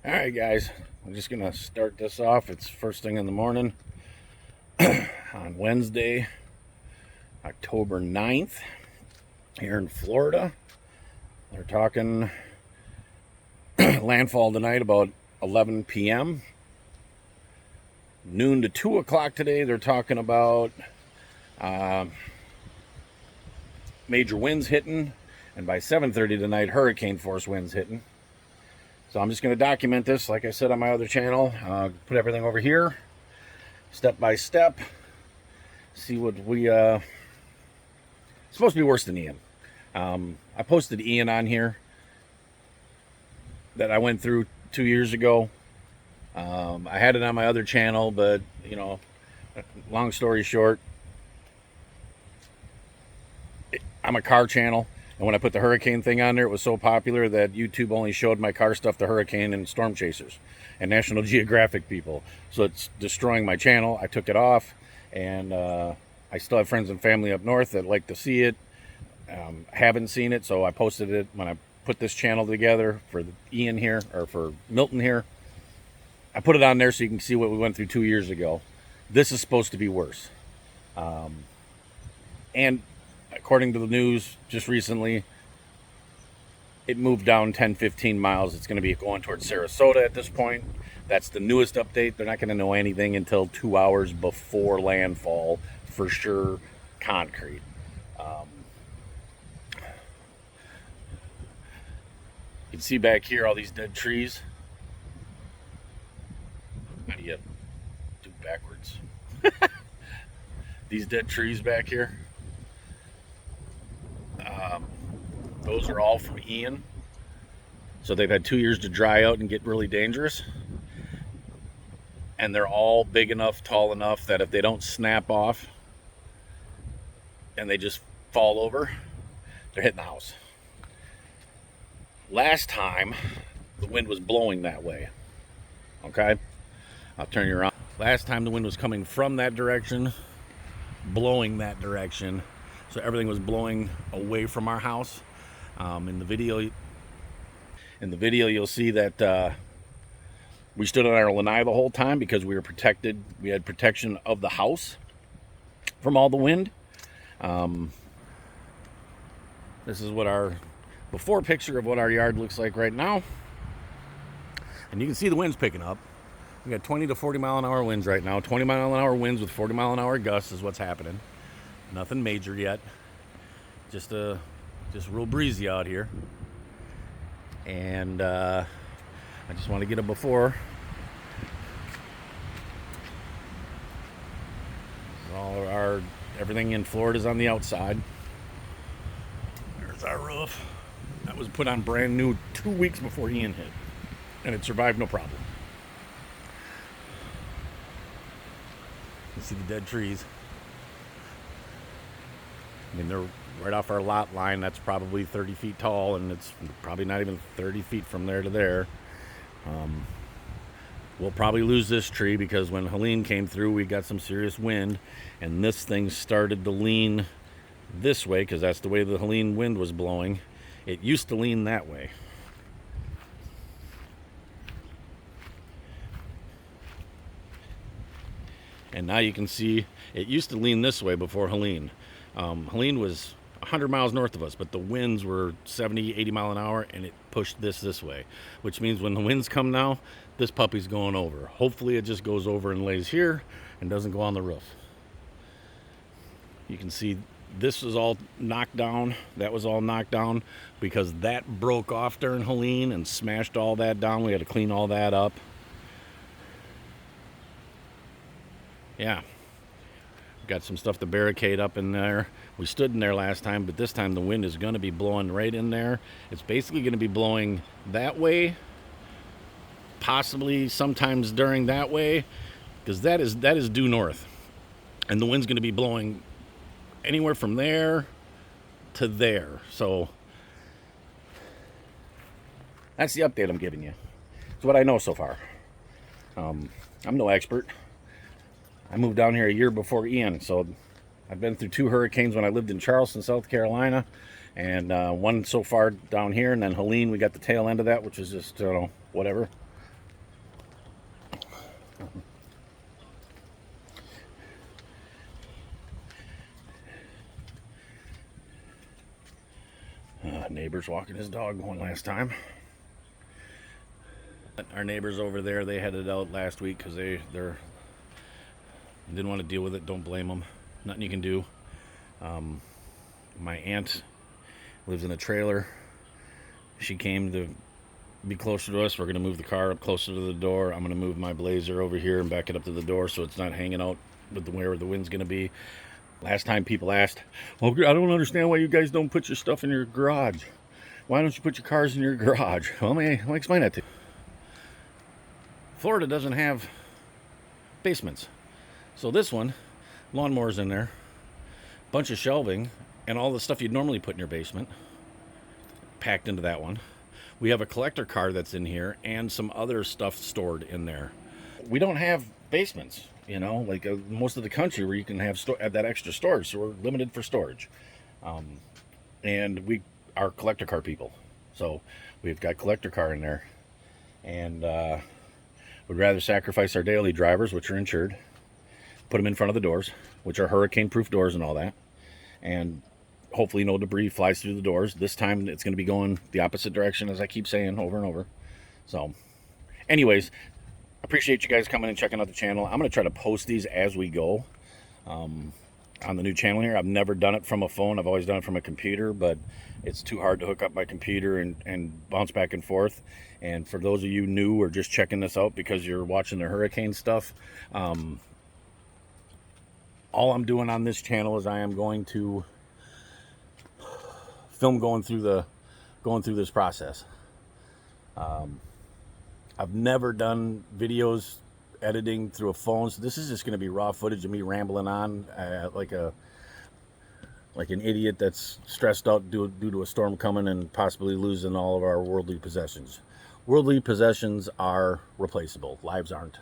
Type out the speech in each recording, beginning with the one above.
All right, guys, I'm just gonna start this off. It's first thing in the morning on Wednesday, October 9th, here in Florida. They're talking landfall tonight about 11 p.m. Noon to 2 o'clock today, they're talking about major winds hitting, and by 7:30 tonight, hurricane force winds hitting. So I'm just going to document this, like I said on my other channel. Put everything over here, step by step. See what we... It's supposed to be worse than Ian. I posted Ian on here that I went through 2 years ago. I had it on my other channel, but, you know, long story short, I'm a car channel. And when I put the hurricane thing on there, it was so popular that YouTube only showed my car stuff to hurricane and storm chasers and National Geographic people. So it's destroying my channel. I took it off, and I still have friends and family up north that like to see it. Haven't seen it, so I posted it when I put this channel together for Ian here, or for Milton here. I put it on there so you can see what we went through 2 years ago. This is supposed to be worse. And according to the news just recently, it moved down 10-15 miles. It's going to be going towards Sarasota at this point. That's the newest update. They're not going to know anything until 2 hours before landfall, for sure, concrete. You can see back here all these dead trees. How do you do backwards? These dead trees back here. Those are all from Ian. So they've had 2 years to dry out and get really dangerous. And they're all big enough, tall enough that if they don't snap off and they just fall over, they're hitting the house. Last time, the wind was blowing that way. Okay? I'll turn you around. Last time the wind was coming from that direction, blowing that direction. So everything was blowing away from our house. In the video, you'll see that we stood on our lanai the whole time because we were protected. We had protection of the house from all the wind. This is what our before picture of what our yard looks like right now. And you can see the winds picking up. We got 20 to 40 mile an hour winds right now. 20 mile an hour winds with 40 mile an hour gusts is what's happening. Nothing major yet. Just real breezy out here. And I just want to get a before. Everything in Florida is on the outside. There's our roof. That was put on brand new 2 weeks before Ian hit. And it survived no problem. You see the dead trees. I mean, they're right off our lot line. That's probably 30 feet tall, and it's probably not even 30 feet from there to there. We'll probably lose this tree because when Helene came through, we got some serious wind, and this thing started to lean this way because that's the way the Helene wind was blowing. It used to lean that way. And now you can see it used to lean this way before Helene. Helene was 100 miles north of us, but the winds were 70, 80 mile an hour, and it pushed this way, which means when the winds come now, this puppy's going over. Hopefully it just goes over and lays here and doesn't go on the roof. You can see this was all knocked down. That was all knocked down because that broke off during Helene and smashed all that down. We had to clean all that up. Yeah. Got some stuff to barricade up in there. We stood in there last time, but this time the wind is going to be blowing right in there. It's basically going to be blowing that way, possibly sometimes during that way, because that is due north. And the wind's going to be blowing anywhere from there to there. So that's the update I'm giving you. It's what I know so far. I'm no expert. I moved down here a year before Ian, so I've been through 2 hurricanes when I lived in Charleston, South Carolina, and one so far down here, and then Helene, we got the tail end of that, which is just, whatever. neighbor's walking his dog one last time. Our neighbors over there, they headed out last week because they didn't want to deal with it. Don't blame them. Nothing you can do. My aunt lives in a trailer. She came to be closer to us. We're going to move the car up closer to the door. I'm going to move my Blazer over here and back it up to the door so it's not hanging out with where the wind's going to be. Last time people asked, well, I don't understand why you guys don't put your stuff in your garage. Why don't you put your cars in your garage? Well, let me explain that to you. Florida doesn't have basements. So this one, lawnmowers in there, bunch of shelving, and all the stuff you'd normally put in your basement packed into that one. We have a collector car that's in here and some other stuff stored in there. We don't have basements, you know, like most of the country where you can have that extra storage. So we're limited for storage. And we are collector car people. So we've got collector car in there. And we'd rather sacrifice our daily drivers, which are insured, put them in front of the doors, which are hurricane-proof doors and all that. And hopefully no debris flies through the doors. This time it's going to be going the opposite direction, as I keep saying over and over. So anyways, appreciate you guys coming and checking out the channel. I'm going to try to post these as we go on the new channel here. I've never done it from a phone. I've always done it from a computer, but it's too hard to hook up my computer and bounce back and forth. And for those of you new or just checking this out because you're watching the hurricane stuff, all I'm doing on this channel is I am going to film going through this process. I've never done videos editing through a phone, so this is just going to be raw footage of me rambling on like an idiot that's stressed out due to a storm coming and possibly losing all of our worldly possessions. Worldly possessions are replaceable. Lives aren't.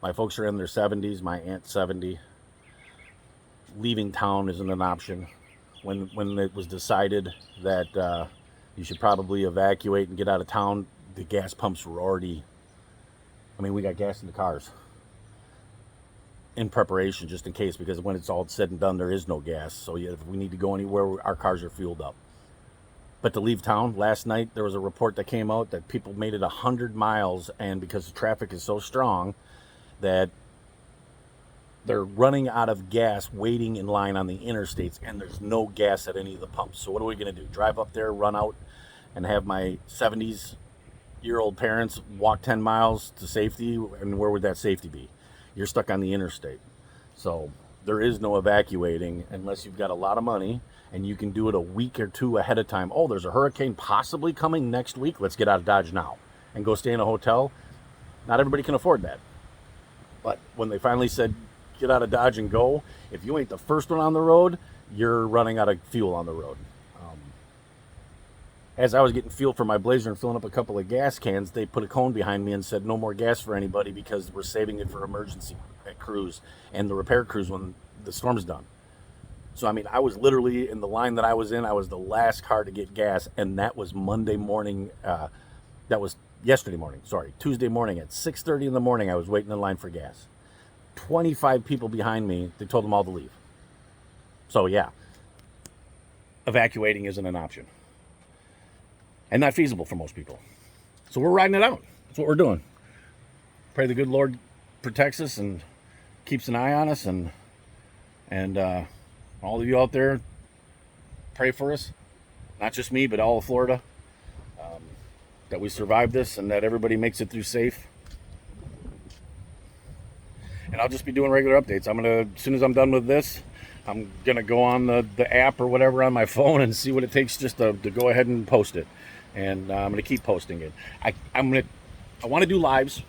My folks are in their 70s. My aunt's 70. Leaving town isn't an option. When it was decided that you should probably evacuate and get out of town, the gas pumps were already... I mean, we got gas in the cars in preparation just in case, because when it's all said and done, there is no gas. So yeah, if we need to go anywhere, our cars are fueled up. But to leave town, last night there was a report that came out that people made it 100 miles, and because the traffic is so strong that they're running out of gas waiting in line on the interstates, and there's no gas at any of the pumps. So what are we going to do? Drive up there, run out, and have my 70-year-old parents walk 10 miles to safety? And where would that safety be? You're stuck on the interstate. So there is no evacuating unless you've got a lot of money and you can do it a week or two ahead of time. Oh, there's a hurricane possibly coming next week. Let's get out of Dodge now and go stay in a hotel. Not everybody can afford that. But when they finally said, get out of Dodge and go, if you ain't the first one on the road, you're running out of fuel on the road. As I was getting fuel for my Blazer and filling up a couple of gas cans, they put a cone behind me and said no more gas for anybody because we're saving it for emergency crews and the repair crews when the storm's done. So I mean, I was literally in the line that I was in, I was the last car to get gas, and that was Monday morning. That was yesterday morning, sorry, Tuesday morning at 6:30 in the morning. I was waiting in line for gas. 25 people behind me, they told them all to leave. So yeah, evacuating isn't an option. And not feasible for most people. So we're riding it out. That's what we're doing. Pray the good Lord protects us and keeps an eye on us. And all of you out there, pray for us. Not just me, but all of Florida. That we survive this and that everybody makes it through safe. And I'll just be doing regular updates. As soon as I'm done with this, I'm going to go on the app or whatever on my phone and see what it takes just to go ahead and post it. And I'm going to keep posting it. I want to do lives.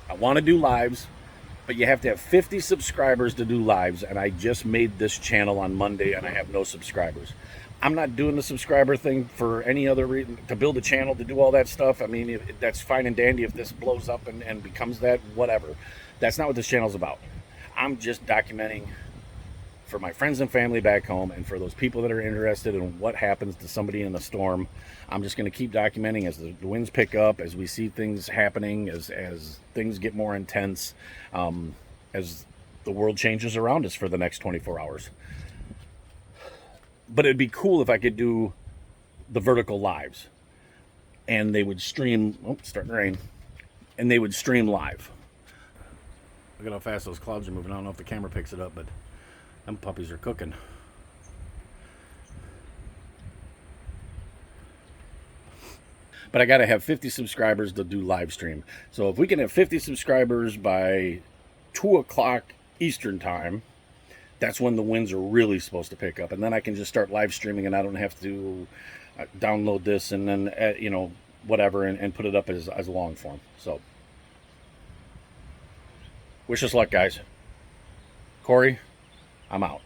But you have to have 50 subscribers to do lives. And I just made this channel on Monday and I have no subscribers. I'm not doing the subscriber thing for any other reason, to build a channel, to do all that stuff. I mean, that's fine and dandy if this blows up and becomes that, whatever. That's not what this channel's about. I'm just documenting for my friends and family back home, and for those people that are interested in what happens to somebody in a storm. I'm just going to keep documenting as the winds pick up, as we see things happening, as things get more intense, as the world changes around us for the next 24 hours. But it'd be cool if I could do the vertical lives, and they would stream. Oh, it's starting to rain, and they would stream live. Look at how fast those clouds are moving. I don't know if the camera picks it up, but them puppies are cooking. But I got to have 50 subscribers to do live stream. So if we can have 50 subscribers by 2 o'clock Eastern time, that's when the winds are really supposed to pick up. And then I can just start live streaming, and I don't have to download this and then, whatever, and put it up as a long form. So wish us luck, guys. Corey, I'm out.